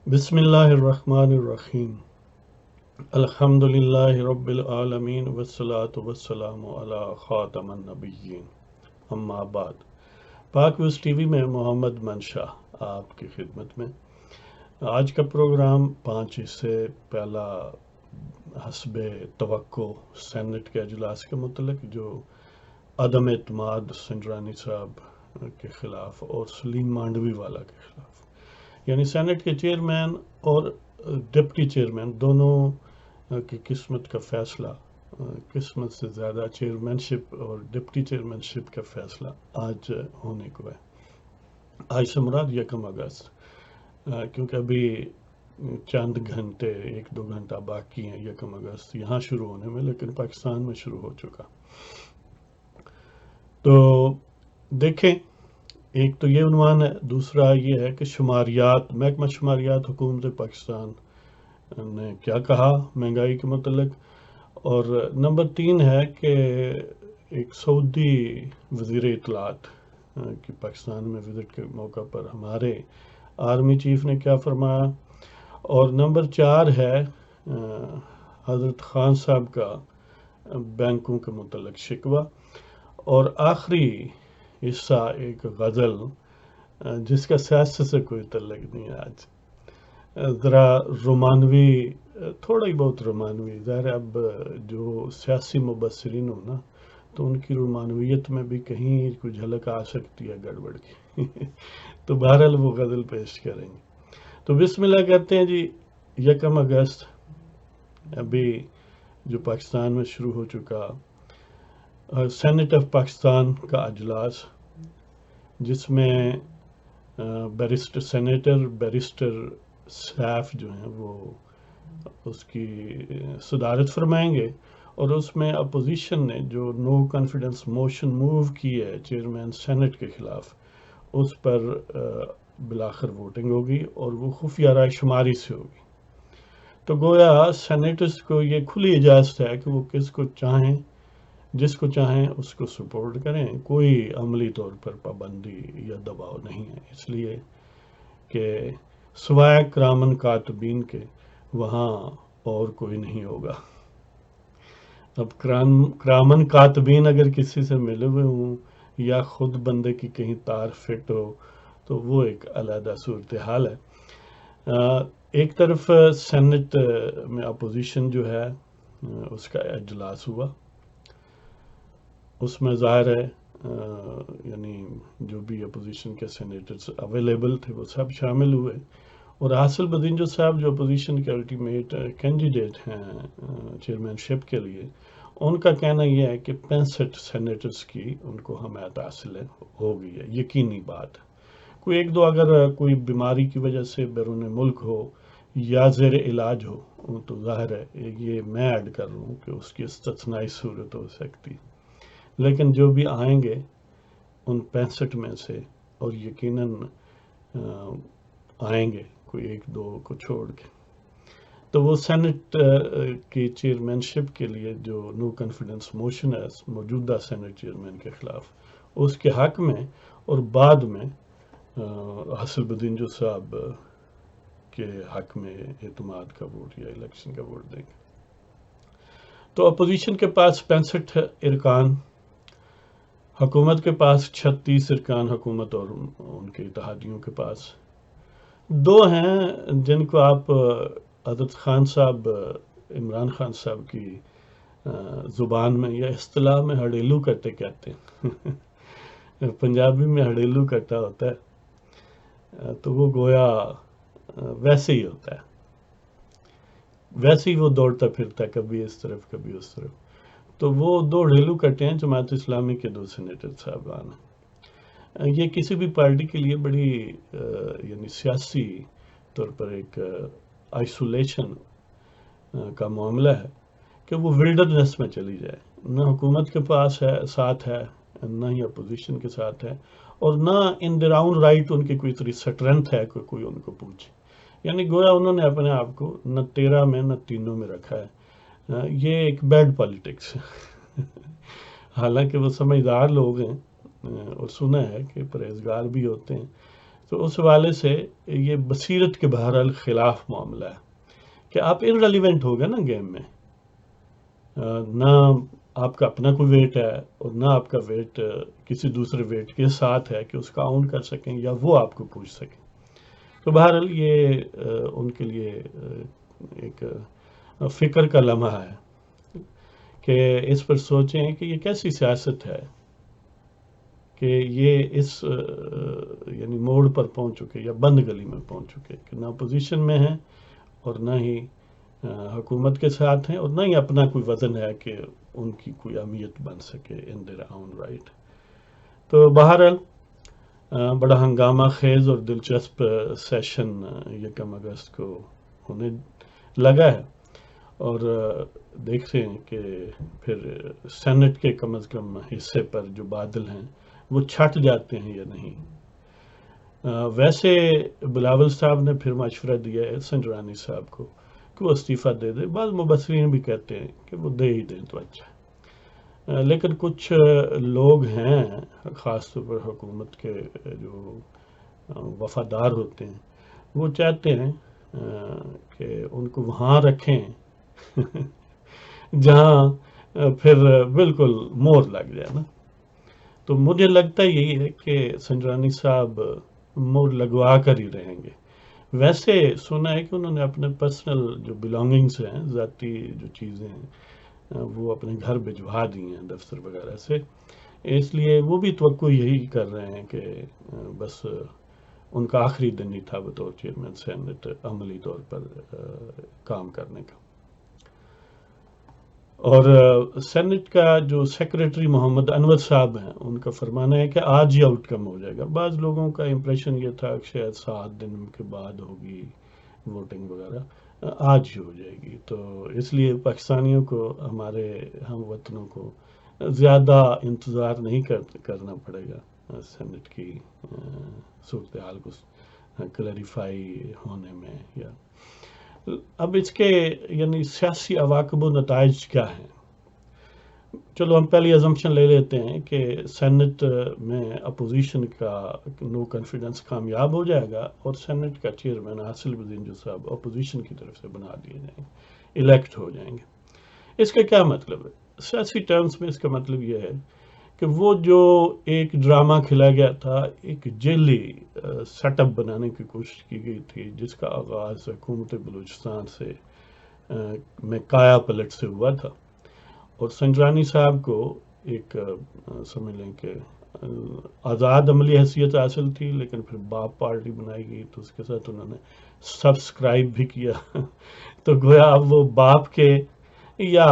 بسم اللہ الرحمن الرحیم الحمد للہ رب العالمین والصلاة والسلام علی خاتم النبیین اما بعد۔ پاک ویوز ٹی وی میں محمد منشا آپ کی خدمت میں۔ آج کا پروگرام 5 حصے، پہلا حسب توقع سینٹ کے اجلاس کے متعلق جو عدم اعتماد سنڈرانی صاحب کے خلاف اور سلیم مانڈوی والا کے خلاف، یعنی سینٹ کے چیئرمین اور ڈپٹی چیئرمین دونوں کی قسمت کا فیصلہ، قسمت سے زیادہ چیئرمین شپ اور ڈپٹی چیئرمین شپ کا فیصلہ آج ہونے کو ہے۔ آج سے مراد 1 اگست، کیونکہ ابھی چند گھنٹے 1-2 گھنٹہ باقی ہیں 1 اگست یہاں شروع ہونے میں، لیکن پاکستان میں شروع ہو چکا۔ تو دیکھیں، ایک تو یہ عنوان ہے، دوسرا یہ ہے کہ شماریات، محکمہ شماریات حکومت پاکستان نے کیا کہا مہنگائی کے متعلق، اور نمبر 3 ہے کہ ایک سعودی وزیر اطلاعات کی پاکستان میں وزٹ کے موقع پر ہمارے آرمی چیف نے کیا فرمایا، اور نمبر 4 ہے حضرت خان صاحب کا بینکوں کے متعلق شکوہ، اور آخری حصہ ایک غزل جس کا سیاست سے کوئی تعلق نہیں ہے، آج ذرا رومانوی، تھوڑا ہی بہت رومانوی، ظاہر ہے اب جو سیاسی مبصرین ہوں نا تو ان کی رومانویت میں بھی کہیں کچھ جھلک آ سکتی ہے گڑبڑ کی تو بہرحال وہ غزل پیش کریں گے۔ تو بسم اللہ کہتے ہیں جی۔ 1 اگست ابھی جو پاکستان میں شروع ہو چکا سینٹ آف پاکستان کا اجلاس، جس میں بیرسٹر سیف جو ہیں وہ اس کی صدارت فرمائیں گے، اور اس میں اپوزیشن نے جو نو کانفیڈنس موشن موو کی ہے چیئرمین سینٹ کے خلاف، اس پر بالآخر ووٹنگ ہوگی اور وہ خفیہ رائے شماری سے ہوگی۔ تو گویا سینیٹرز کو یہ کھلی اجازت ہے کہ وہ کس کو چاہیں، جس کو چاہیں اس کو سپورٹ کریں، کوئی عملی طور پر پابندی یا دباؤ نہیں ہے، اس لیے کہ سوائے کرامن کاتبین کے وہاں اور کوئی نہیں ہوگا۔ اب کرامن کاتبین اگر کسی سے ملے ہوئے ہوں یا خود بندے کی کہیں تار فٹ ہو تو وہ ایک علیحدہ صورتحال ہے۔ ایک طرف سینٹ میں اپوزیشن جو ہے اس کا اجلاس ہوا، اس میں ظاہر ہے یعنی جو بھی اپوزیشن کے سینیٹرز اویلیبل تھے وہ سب شامل ہوئے، اور حاصل بدینجو صاحب جو اپوزیشن کے الٹیمیٹ کینڈیڈیٹ ہیں چیئرمین شپ کے لیے، ان کا کہنا یہ ہے کہ 65 سینیٹرز کی ان کو حمایت حاصل ہو گئی ہے، یقینی بات۔ کوئی 1-2 اگر کوئی بیماری کی وجہ سے بیرون ملک ہو یا زیر علاج ہو تو ظاہر ہے یہ میں ایڈ کر رہا ہوں کہ اس کی استثنائی صورت ہو سکتی، لیکن جو بھی آئیں گے ان 65 میں سے، اور یقیناً آئیں گے کوئی 1-2 کو چھوڑ کے، تو وہ سینٹ کی چیئرمین شپ کے لیے جو نو کانفیڈنس موشن ہے موجودہ سینٹ چیئرمین کے خلاف، اس کے حق میں اور بعد میں حاصل بدینجو صاحب کے حق میں اعتماد کا ووٹ یا الیکشن کا ووٹ دیں گے۔ تو اپوزیشن کے پاس 65 ارکان، حکومت کے پاس 36 ارکان حکومت، اور ان کے اتحادیوں کے پاس 2 ہیں جن کو آپ حضرت خان صاحب، عمران خان صاحب کی زبان میں یا اصطلاح میں ہڑیلو کٹے کہتے ہیں پنجابی میں ہڑیلو کٹا ہوتا ہے، تو وہ گویا ویسے ہی ہوتا ہے، ویسے ہی وہ دوڑتا پھرتا ہے، کبھی اس طرف کبھی اس طرف۔ تو وہ 2 ہڑیلو کٹے ہیں جماعت اسلامی کے 2 سینیٹر صاحبان ہیں۔ یہ کسی بھی پارٹی کے لیے بڑی یعنی سیاسی طور پر ایک آئسولیشن کا معاملہ ہے کہ وہ ولڈرنس میں چلی جائے، نہ حکومت کے پاس ہے ساتھ ہے، نہ ہی اپوزیشن کے ساتھ ہے، اور نہ ان دیئر اون رائٹ ان کی کوئی اتنی اسٹرینتھ ہے کہ کوئی ان کو پوچھے، یعنی گویا انہوں نے اپنے آپ کو نہ 13 میں نہ 3 میں رکھا ہے۔ یہ ایک بیڈ پالیٹکس ہے حالانکہ وہ سمجھدار لوگ ہیں، اور سنا ہے کہ پرہیزگار بھی ہوتے ہیں، تو اس حوالے سے یہ بصیرت کے بہرحال خلاف معاملہ ہے کہ آپ انریلیونٹ ہو گئے نا گیم میں، نہ آپ کا اپنا کوئی ویٹ ہے اور نہ آپ کا ویٹ کسی دوسرے ویٹ کے ساتھ ہے کہ اس کا کاؤنٹ کر سکیں یا وہ آپ کو پوچھ سکیں. تو بہرحال یہ ان کے لیے ایک فکر کا لمحہ ہے کہ اس پر سوچیں کہ یہ کیسی سیاست ہے کہ یہ اس یعنی موڑ پر پہنچ چکے یا بند گلی میں پہنچ چکے کہ نہ پوزیشن میں ہیں اور نہ ہی حکومت کے ساتھ ہیں اور نہ ہی اپنا کوئی وزن ہے کہ ان کی کوئی اہمیت بن سکے ان دیئر اون رائٹ. تو بہرحال بڑا ہنگامہ خیز اور دلچسپ سیشن 1 اگست کو ہونے لگا ہے اور دیکھتے ہیں کہ پھر سینٹ کے کم از کم حصے پر جو بادل ہیں وہ چھٹ جاتے ہیں یا نہیں. ویسے بلاول صاحب نے پھر مشورہ دیا ہے سنجرانی صاحب کو کہ وہ استعفیٰ دے دے. بعض مبصرین بھی کہتے ہیں کہ وہ دے ہی دیں تو اچھا ہے، لیکن کچھ لوگ ہیں خاص طور پر حکومت کے جو وفادار ہوتے ہیں وہ چاہتے ہیں کہ ان کو وہاں رکھیں جہاں پھر بالکل مور لگ جائے نا. تو مجھے لگتا یہی ہے کہ سنجرانی صاحب مور لگوا کر ہی رہیں گے. ویسے سنا ہے کہ انہوں نے اپنے پرسنل جو بلانگنگس ہیں، ذاتی جو چیزیں ہیں، وہ اپنے گھر بھجوا دی ہیں دفتر وغیرہ سے. اس لیے وہ بھی توقع یہی کر رہے ہیں کہ بس ان کا آخری دن ہی تھا بطور چیئرمین سینٹ عملی طور پر کام کرنے کا. اور سینٹ کا جو سیکریٹری محمد انور صاحب ہیں ان کا فرمانا ہے کہ آج ہی آؤٹ کم ہو جائے گا. بعض لوگوں کا امپریشن یہ تھا کہ شاید 7 دن کے بعد ہوگی ووٹنگ وغیرہ، آج ہی ہو جائے گی. تو اس لیے پاکستانیوں کو، ہمارے ہم وطنوں کو زیادہ انتظار نہیں کرنا پڑے گا سینٹ کی صورتحال کو کلیریفائی ہونے میں. یا اب اس کے یعنی سیاسی عواقب و نتائج کیا ہیں؟ چلو ہم پہلی ازمپشن لے لیتے ہیں کہ سینٹ میں اپوزیشن کا نو کانفیڈنس کامیاب ہو جائے گا اور سینٹ کا چیئرمین حاصل الدین جو صاحب اپوزیشن کی طرف سے بنا دیے جائیں گے، الیکٹ ہو جائیں گے. اس کا کیا مطلب ہے؟ سیاسی ٹرمز میں اس کا مطلب یہ ہے کہ وہ جو ایک ڈرامہ کھلا گیا تھا، ایک جیلی سیٹ اپ بنانے کی کوشش کی گئی تھی جس کا آغاز حکومت بلوچستان سے میں کایا پلٹ سے ہوا تھا، اور سنجرانی صاحب کو ایک سمجھ لیں کہ آزاد عملی حیثیت حاصل تھی، لیکن پھر باپ پارٹی بنائی گئی تو اس کے ساتھ انہوں نے سبسکرائب بھی کیا تو گویا اب وہ باپ کے یا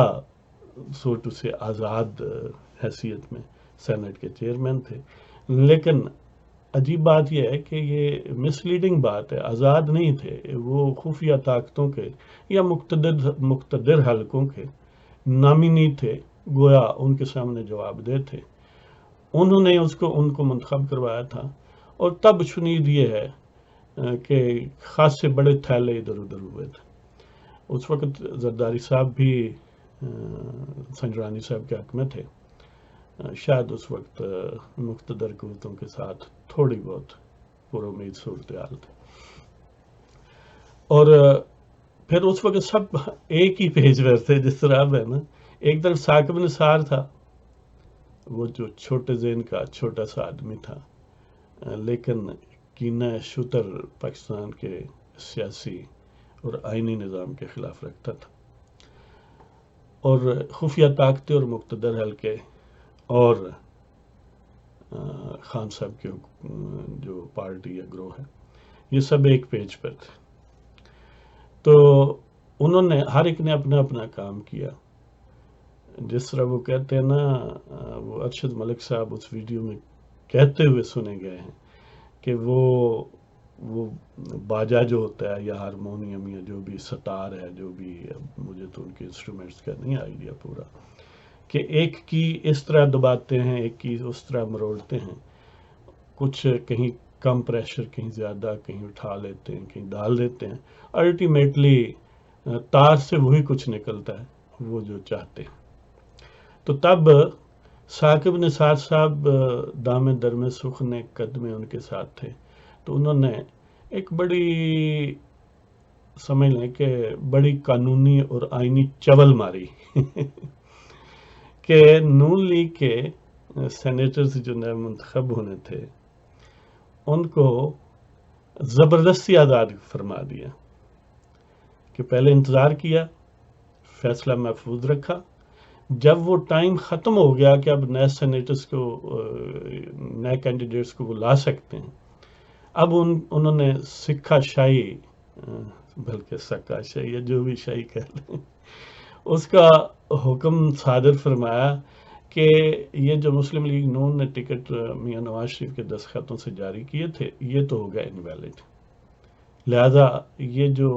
سوٹو سے آزاد حیثیت میں سینٹ کے چیئرمین تھے. لیکن عجیب بات یہ ہے کہ یہ مس لیڈنگ بات ہے، آزاد نہیں تھے وہ، خفیہ طاقتوں کے یا مقتدر حلقوں کے نامینی تھے، گویا ان کے سامنے جواب دہ تھے. انہوں نے ان کو منتخب کروایا تھا، اور تب شنید یہ ہے کہ خاصے بڑے تھیلے ادھر ادھر ہوئے تھے. اس وقت زرداری صاحب بھی سنجرانی صاحب کے حق میں تھے، شاید اس وقت مقتدر قوتوں کے ساتھ تھوڑی بہت پر امید صورتحال تھی. اور پھر اس وقت سب ایک ہی پیج پر تھے، جس طرح اب ہے نا، ایک طرف ثاقب نثار تھا، وہ جو چھوٹے ذہن کا چھوٹا سا آدمی تھا، لیکن کینہ شتر پاکستان کے سیاسی اور آئینی نظام کے خلاف رکھتا تھا، اور خفیہ طاقتیں اور مقتدر حلقے اور خان صاحب کے جو پارٹی یا گروہ ہے، یہ سب ایک پیج پر تھے. تو انہوں نے ہر ایک نے اپنا اپنا کام کیا. جس طرح وہ کہتے ہیں نا، وہ ارشد ملک صاحب اس ویڈیو میں کہتے ہوئے سنے گئے ہیں کہ وہ باجا جو ہوتا ہے یا ہارمونیم یا جو بھی ستار ہے، جو بھی، مجھے تو ان کے انسٹرومنٹس کا نہیں آئیڈیا پورا، کہ ایک کی اس طرح دباتے ہیں، ایک کی اس طرح مروڑتے ہیں، کچھ کہیں کم پریشر، کہیں زیادہ، کہیں اٹھا لیتے ہیں، کہیں ڈال دیتے ہیں. الٹیمیٹلی تار سے وہی کچھ نکلتا ہے وہ جو چاہتے ہیں. تو تب ثاقب نثار صاحب دامِ درمِ سخن قدمے ان کے ساتھ تھے. تو انہوں نے ایک بڑی سمجھ لیں کہ بڑی قانونی اور آئینی چول ماری کہ نون لیگ کے سینیٹرز جو نئے منتخب ہونے تھے ان کو زبردستی آزاد فرما دیا، کہ پہلے انتظار کیا، فیصلہ محفوظ رکھا، جب وہ ٹائم ختم ہو گیا کہ اب نئے سینیٹرز کو نئے کینڈیڈیٹس کو وہ لا سکتے ہیں، اب انہوں نے سکھا شاہی بلکہ سکا شاہی یا جو بھی شاہی کہہ لیں اس کا حکم صادر فرمایا کہ یہ جو مسلم لیگ نون نے ٹکٹ میاں نواز شریف کے دستخطوں سے جاری کیے تھے یہ تو ہو گئے انویلڈ، لہذا یہ جو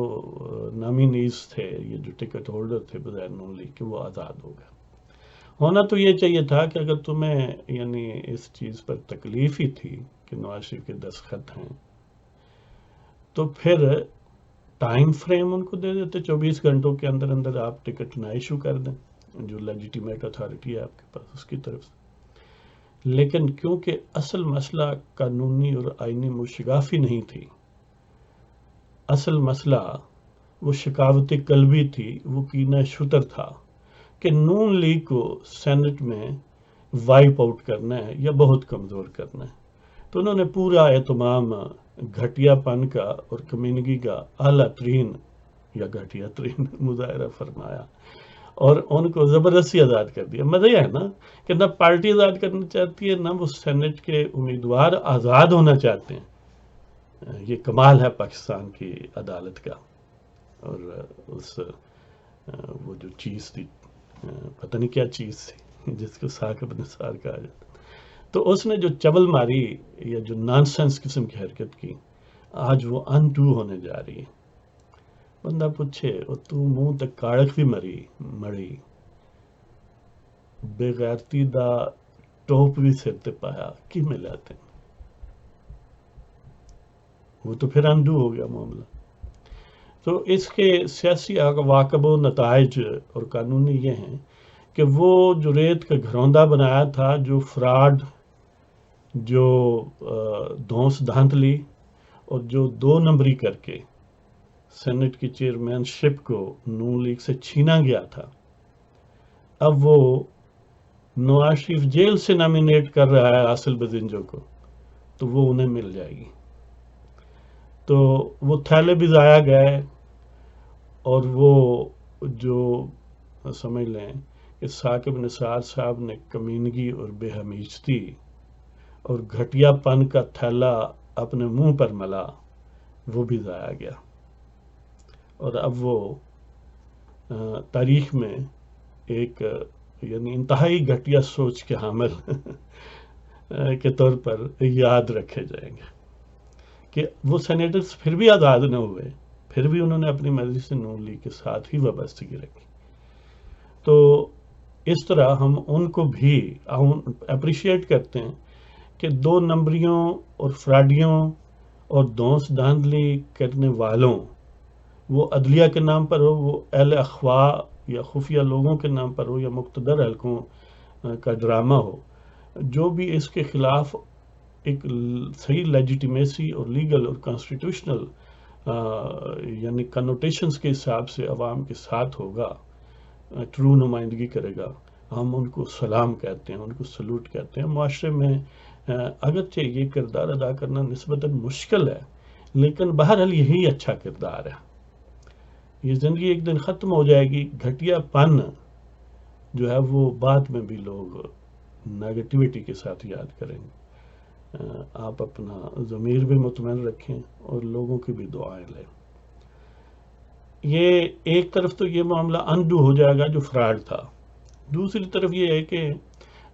نامینیز تھے، یہ جو ٹکٹ ہولڈر تھے بغیر نون لیگ کے، وہ آزاد ہو گئے۔ ہونا تو یہ چاہیے تھا کہ اگر تمہیں یعنی اس چیز پر تکلیف ہی تھی کہ نواز شریف کے دستخط ہیں تو پھر ٹائم فریم ان کو دے دیتے، 24 گھنٹوں کے اندر اندر آپ ٹکٹ نہ ایشو کر دیں، جو لیجیٹیمیٹ اتھارٹی ہے آپ کے پاس اس کی طرف سے۔ لیکن کیونکہ اصل مسئلہ قانونی اور آئینی مشگافی نہیں تھی، اصل مسئلہ وہ شکاوت قلبی تھی، وہ کینہ شتر تھا کہ نون لیگ کو سینٹ میں وائپ آؤٹ کرنا ہے یا بہت کمزور کرنا ہے، تو انہوں نے پورا اہتمام گھٹیا پن کا اور کمینگی کا اعلیٰ ترین یا گھٹیا ترین مظاہرہ فرمایا اور ان کو زبردستی آزاد کر دیا۔ مزہ یہ ہے نا کہ نہ پارٹی آزاد کرنا چاہتی ہے، نہ وہ سینٹ کے امیدوار آزاد ہونا چاہتے ہیں۔ یہ کمال ہے پاکستان کی عدالت کا، اور اس وہ جو چیز تھی، پتہ نہیں کیا چیز تھی جس کو ثاقب نثار کہا جاتا، تو اس نے جو چبل ماری یا جو نانسنس قسم کی حرکت کی، آج وہ انڈو ہونے جا رہی ہے۔ بندہ پوچھے اور تو منہ تک کاڑک بھی مڑی، بے غیرتی دا ٹوپ بھی سر تے پایا کی ملاتے، وہ تو پھر انڈو ہو گیا معاملہ۔ تو اس کے سیاسی عواقب و نتائج اور قانونی یہ ہیں کہ وہ جو ریت کا گھروندہ بنایا تھا، جو فراڈ، جو دھونس دھاندلی اور جو 2 نمبری کر کے سینٹ کی چیئرمین شپ کو نون لیگ سے چھینا گیا تھا، اب وہ نواز شریف جیل سے نامینیٹ کر رہا ہے عاصل بزنجو کو، تو وہ انہیں مل جائے گی۔ تو وہ تھیلے بھی ضائع گئے، اور وہ جو سمجھ لیں کہ ثاقب نثار صاحب نے کمینگی اور بے حمیزتی اور گھٹیا پن کا تھیلا اپنے منہ پر ملا، وہ بھی ضائع گیا، اور اب وہ تاریخ میں ایک یعنی انتہائی گھٹیا سوچ کے حامل کے طور پر یاد رکھے جائیں گے کہ وہ سینیٹرز پھر بھی آزاد نہ ہوئے، پھر بھی انہوں نے اپنی مرضی سے نون لیگ کے ساتھ ہی وابستگی رکھی۔ تو اس طرح ہم ان کو بھی اپریشیٹ کرتے ہیں کہ 2 نمبریوں اور فراڈیوں اور دھونس دھاندلی کرنے والوں، وہ عدلیہ کے نام پر ہو، وہ اہل اخوا یا خفیہ لوگوں کے نام پر ہو، یا مقتدر حلقوں کا ڈرامہ ہو، جو بھی اس کے خلاف ایک صحیح لیجیٹیمیسی اور لیگل اور کانسٹیٹیوشنل یعنی کنوٹیشنز کے حساب سے عوام کے ساتھ ہوگا، ٹرو نمائندگی کرے گا، ہم ان کو سلام کہتے ہیں، ان کو سلوٹ کہتے ہیں۔ معاشرے میں اگرچہ یہ کردار ادا کرنا نسبتاً مشکل ہے، لیکن بہرحال یہی اچھا کردار ہے۔ یہ زندگی ایک دن ختم ہو جائے گی، گھٹیا پن جو ہے وہ بعد میں بھی لوگ نیگیٹیوٹی کے ساتھ یاد کریں گے۔ آپ اپنا ضمیر بھی مطمئن رکھیں اور لوگوں کی بھی دعائیں لیں۔ یہ ایک طرف تو یہ معاملہ انڈو ہو جائے گا جو فراڈ تھا، دوسری طرف یہ ہے کہ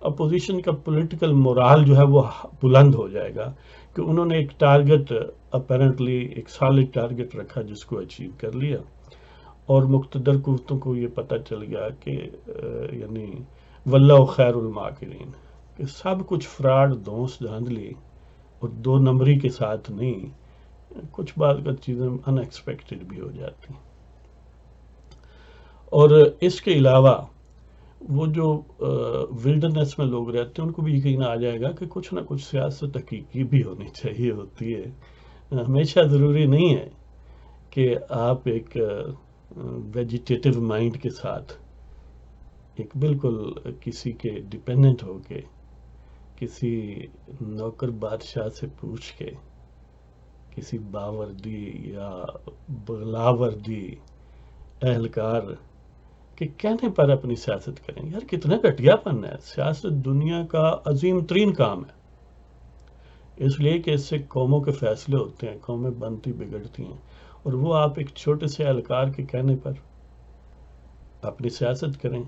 اپوزیشن کا پولیٹیکل مورال جو ہے وہ بلند ہو جائے گا کہ انہوں نے ایک ٹارگٹ اپیرنٹلی ایک سالڈ ٹارگٹ رکھا جس کو اچیو کر لیا، اور مقتدر قوتوں کو یہ پتہ چل گیا کہ یعنی واللہ خیر الماکرین، کہ سب کچھ فراڈ، دھونس دھاندلی اور 2 نمبری کے ساتھ نہیں، کچھ بعض کا چیزیں ان ایکسپیکٹڈ بھی ہو جاتی ہیں۔ اور اس کے علاوہ وہ جو ولڈرنیس میں لوگ رہتے ہیں ان کو بھی یقین آ جائے گا کہ کچھ نہ کچھ سیاست حقیقی بھی ہونی چاہیے ہوتی ہے، ہمیشہ ضروری نہیں ہے کہ آپ ایک ویجیٹیٹو مائنڈ کے ساتھ ایک بالکل کسی کے ڈپینڈنٹ ہو کے کسی نوکر بادشاہ سے پوچھ کے کسی باوردی یا بغلاوردی اہلکار کے کہنے پر اپنی سیاست کریں. یار کتنا گھٹیا پن ہے. سیاست دنیا کا عظیم ترین کام ہے، اس لیے کہ اس سے قوموں کے فیصلے ہوتے ہیں، قومیں بنتی بگڑتی ہیں، اور وہ آپ ایک چھوٹے سے اہلکار کے کہنے پر اپنی سیاست کریں.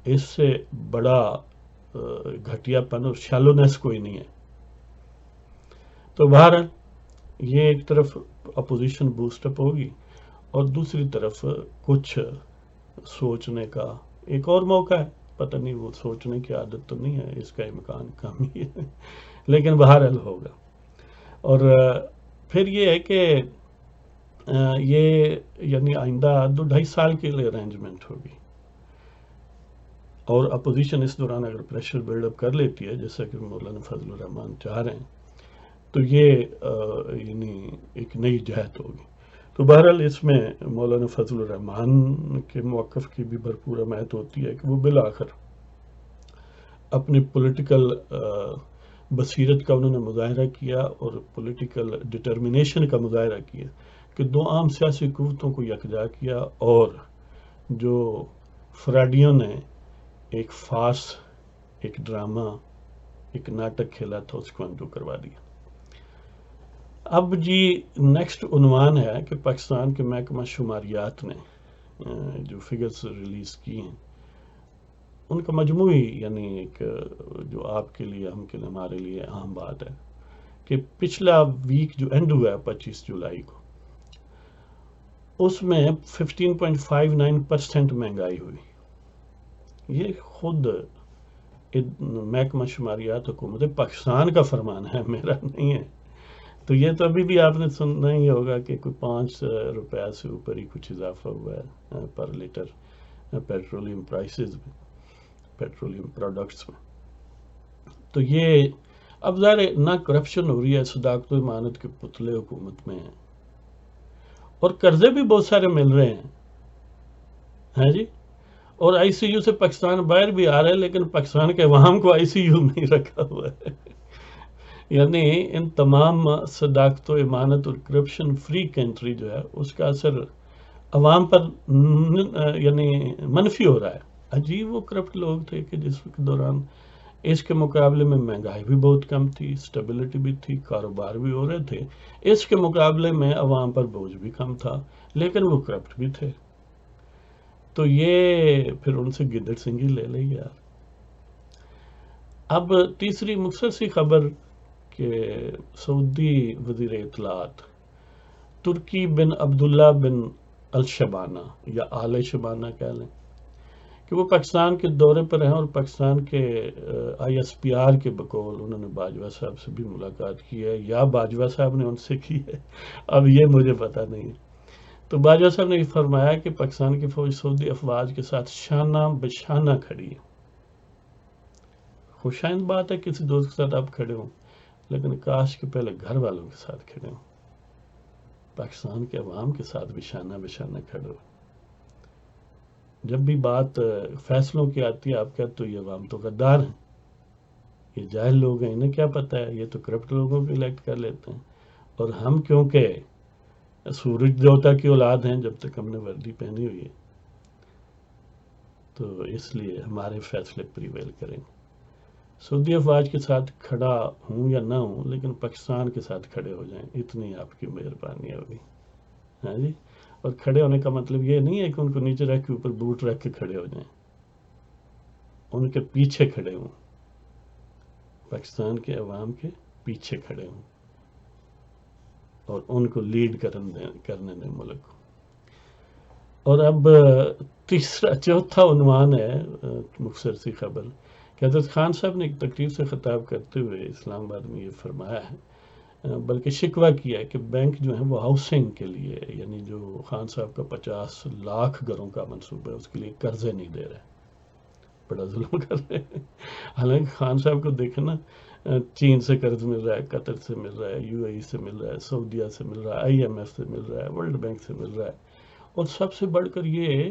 اس سے بڑا گھٹیا پن اور شیلونیس کوئی نہیں ہے. تو بہرحال یہ ایک طرف اپوزیشن بوسٹ اپ ہوگی اور دوسری طرف کچھ سوچنے کا ایک اور موقع ہے. پتہ نہیں وہ سوچنے کی عادت تو نہیں ہے، اس کا امکان کم ہی ہے، لیکن بہرحال ہوگا. اور پھر یہ ہے کہ یہ یعنی آئندہ 2-2.5 سال کے لیے ارینجمنٹ ہوگی، اور اپوزیشن اس دوران اگر پریشر بلڈ اپ کر لیتی ہے جیسا کہ مولانا فضل الرحمان چاہ رہے ہیں تو یہ یعنی ایک نئی جہت ہوگی. تو بہرحال اس میں مولانا فضل الرحمان کے موقف کی بھی بھرپور حمایت ہوتی ہے کہ وہ بالآخر اپنی پولیٹیکل بصیرت کا انہوں نے مظاہرہ کیا اور پولیٹیکل ڈٹرمنیشن کا مظاہرہ کیا کہ دو عام سیاسی قوتوں کو یکجا کیا، اور جو فراڈیوں نے ایک فارس، ایک ڈرامہ، ایک ناٹک کھیلا تھا، اس کو انڈو کروا دیا. اب جی نیکسٹ عنوان ہے کہ پاکستان کے محکمہ شماریات نے جو فگرز ریلیز کی ہیں ان کا مجموعی یعنی ایک جو آپ کے لیے، ہم کے لیے، ہمارے لیے اہم بات ہے کہ پچھلا ویک جو اینڈ ہوا ہے 25 جولائی کو، اس میں 15.59% مہنگائی ہوئی. یہ خود محکمہ شماریات حکومت پاکستان کا فرمان ہے، میرا نہیں ہے. تو یہ تو ابھی بھی آپ نے سننا ہی ہوگا کہ کوئی 5 روپے سے اوپر ہی کچھ اضافہ ہوا ہے پر لیٹر پیٹرولیم پرائسز میں، پیٹرولیم پروڈکٹس میں. تو یہ اب ظاہر نہ کرپشن ہو رہی ہے، صداقت و امانت کے پتلے حکومت میں ہیں، اور قرضے بھی بہت سارے مل رہے ہیں، ہاں جی. اور آئی سی یو سے پاکستان باہر بھی آ رہا ہے، لیکن پاکستان کے عوام کو آئی سی یو میں ہی رکھا ہوا ہے. یعنی ان تمام صداقت و امانت اور کرپشن فری کنٹری جو ہے اس کا اثر عوام پر یعنی منفی ہو رہا ہے. عجیب وہ کرپٹ لوگ تھے کہ جس کے دوران اس کے مقابلے میں مہنگائی بھی بہت کم تھی، سٹیبلٹی بھی تھی، کاروبار بھی ہو رہے تھے، اس کے مقابلے میں عوام پر بوجھ بھی کم تھا، لیکن وہ کرپٹ بھی تھے. تو یہ پھر ان سے گدڑ سنگھی لے لے یار. اب تیسری مختصر سی خبر کہ سعودی وزیر اطلاعات ترکی بن عبداللہ بن الشبانہ یا آل شبانہ کہہ لیں کہ وہ پاکستان کے دورے پر ہیں، اور پاکستان کے آئی ایس پی آر کے بقول انہوں نے باجوہ صاحب سے بھی ملاقات کی ہے، یا باجوہ صاحب نے ان سے کی ہے، اب یہ مجھے پتہ نہیں ہے. تو باجوہ صاحب نے یہ فرمایا کہ پاکستان کی فوج سعودی افواج کے ساتھ شانہ بشانہ کھڑی ہے. خوشائند بات ہے کسی دوست کے ساتھ آپ کھڑے ہوں، لیکن کاش کہ پہلے گھر والوں کے ساتھ کھڑے ہوں، پاکستان کے عوام کے ساتھ بھی شانہ بشانہ کھڑے ہوں. جب بھی بات فیصلوں کی آتی ہے آپ کہتے تو یہ عوام تو غدار ہیں، یہ جاہل لوگ ہیں، انہیں کیا پتہ ہے، یہ تو کرپٹ لوگوں کو الیکٹ کر لیتے ہیں، اور ہم کیونکہ سورج دیوتا کی اولاد ہیں جب تک ہم نے وردی پہنی ہوئی ہے تو اس لیے ہمارے فیصلے پریویل کریں گے. سعودی افواج کے ساتھ کھڑا ہوں یا نہ ہوں، لیکن پاکستان کے ساتھ کھڑے ہو جائیں، اتنی آپ کی مہربانی ہوگی. ہاں جی. اور کھڑے ہونے کا مطلب یہ نہیں ہے کہ ان کو نیچے رکھ کے اوپر بوٹ رکھ کے کھڑے ہو جائیں، ان کے پیچھے کھڑے ہوں، پاکستان کے عوام کے پیچھے کھڑے ہوں اور ان کو لیڈ کرنے دیں ملک کو. اور اب چوتھا عنوان ہے مختصر سی خبر کہ حضرت خان صاحب نے ایک تقریر سے خطاب کرتے ہوئے اسلام آباد میں یہ فرمایا ہے، بلکہ شکوہ کیا ہے کہ بینک جو ہیں وہ ہاؤسنگ کے لیے، یعنی جو خان صاحب کا 50 لاکھ گھروں کا منصوبہ ہے اس کے لیے قرضے نہیں دے رہے، بڑا ظلم کر رہے ہیں. حالانکہ خان صاحب کو دیکھنا چین سے قرض مل رہا ہے، قطر سے مل رہا ہے، یو اے ای سے مل رہا ہے، سعودیہ سے مل رہا ہے، آئی ایم ایف سے مل رہا ہے، ورلڈ بینک سے مل رہا ہے. اور سب سے بڑھ کر یہ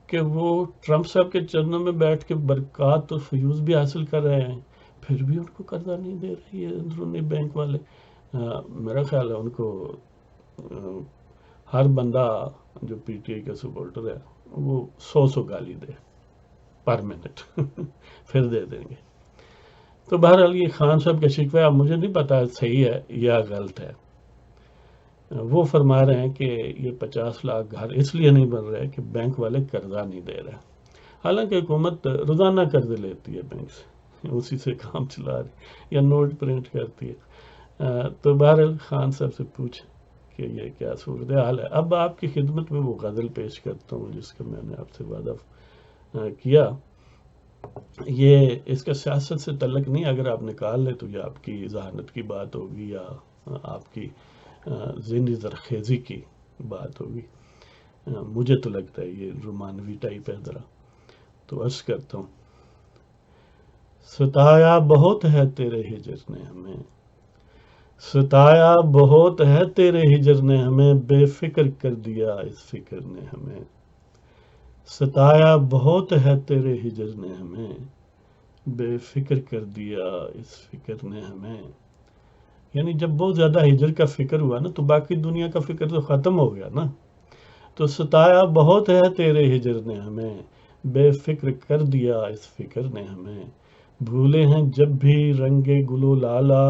کہ وہ ٹرمپ صاحب کے چرنوں میں بیٹھ کے برکات اور فیوز بھی حاصل کر رہے ہیں، پھر بھی ان کو قرضہ نہیں دے رہی ہے اندرونی بینک والے. میرا خیال ہے ان کو ہر بندہ جو پی ٹی آئی کا سپورٹر ہے وہ 100 گالی دے پر منٹ پھر دے دیں گے. تو بہرحال یہ خان صاحب کا شکوہ اب مجھے نہیں پتا صحیح ہے یا غلط ہے. وہ فرما رہے ہیں کہ یہ 50 لاکھ گھر اس لیے نہیں بن رہے کہ بینک والے قرضہ نہیں دے رہے، حالانکہ حکومت روزانہ قرض لیتی ہے بینک سے، اسی سے کام چلا رہی یا نوٹ پرنٹ کرتی ہے. تو بہرحال خان صاحب سے پوچھ کہ یہ کیا صورتحال ہے. اب آپ کی خدمت میں وہ غزل پیش کرتا ہوں جس کا میں نے آپ سے وعدہ کیا. یہ اس کا سیاست سے تعلق نہیں، اگر آپ نکال لیں تو یہ آپ کی ذہانت کی بات ہوگی یا آپ کی ذہنی زرخیزی کی بات ہوگی. مجھے تو لگتا ہے یہ رومانوی ٹائپ ہے ذرا، تو عرض کرتا ہوں. ستایا بہت ہے تیرے ہجر نے ہمیں، ستایا بہت ہے تیرے ہجر نے ہمیں، بے فکر کر دیا اس فکر نے ہمیں. ستایا بہت ہے تیرے ہجر نے ہمیں، بے فکر کر دیا اس فکر نے ہمیں. یعنی جب بہت زیادہ ہجر کا فکر ہوا نا تو باقی دنیا کا فکر تو ختم ہو گیا نا. تو ستایا بہت ہے تیرے ہجر نے ہمیں، بے فکر کر دیا اس فکر نے ہمیں. بھولے ہیں جب بھی رنگے گل و لالا،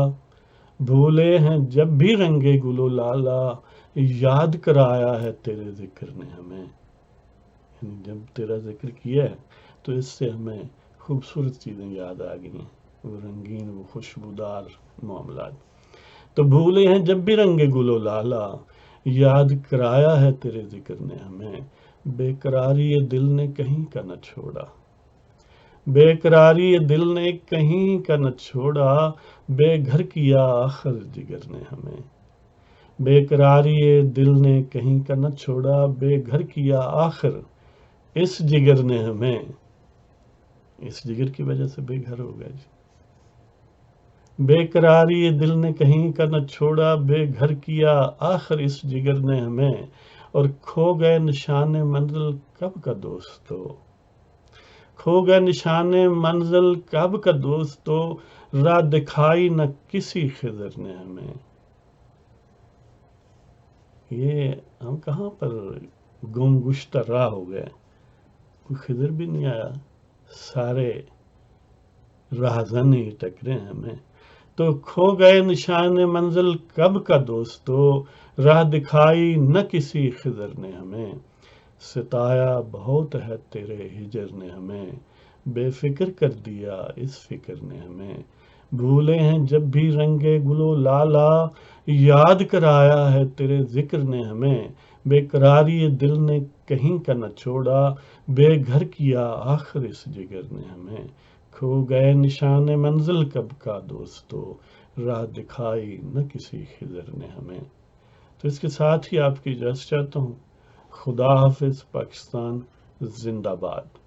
بھولے ہیں جب بھی رنگے گل و لالا، یاد کرایا ہے تیرے ذکر نے ہمیں. یعنی جب تیرا ذکر کیا ہے تو اس سے ہمیں خوبصورت چیزیں یاد آ گئی ہیں، وہ رنگین وہ خوشبودار معاملات. تو بھولے ہیں جب بھی رنگ گل و لالا، یاد کرایا ہے تیرے ذکر نے ہمیں. بے قراری دل نے کہیں کا نہ چھوڑا، بے قراری دل نے کہیں کا نہ چھوڑا، بے گھر کیا آخر جگر نے ہمیں. بے قراری دل نے کہیں کا نہ چھوڑا، بے گھر کیا آخر اس جگر نے ہمیں. اس جگر کی وجہ سے بے گھر ہو گیا جی. بے قراری دل نے کہیں کا نہ چھوڑا، بے گھر کیا آخر اس جگر نے ہمیں. اور کھو گئے نشان منزل کب کا دوستو، کھو گئے نشان منزل کب کا دوستو، راہ دکھائی نہ کسی خضر نے ہمیں. یہ ہم کہاں پر گم گشتہ راہ ہو گئے، کوئی خضر بھی نہیں آیا، سارے راہزن ہی ٹکرے ہمیں. تو کھو گئے نشان منزل کب کا دوستو، راہ دکھائی نہ کسی خضر نے ہمیں. ستایا بہت ہے تیرے ہجر نے ہمیں، بے فکر کر دیا اس فکر نے ہمیں. بھولے ہیں جب بھی رنگے گل و لالا، یاد کرایا ہے تیرے ذکر نے ہمیں. بے قراری دل نے کہیں کا نہ چھوڑا، بے گھر کیا آخر اس جگر نے ہمیں. کھو گئے نشان منزل کب کا دوستو، راہ دکھائی نہ کسی خضر نے ہمیں. تو اس کے ساتھ ہی آپ کی اجازت چاہتا ہوں. خدا حافظ. پاکستان زندہ باد.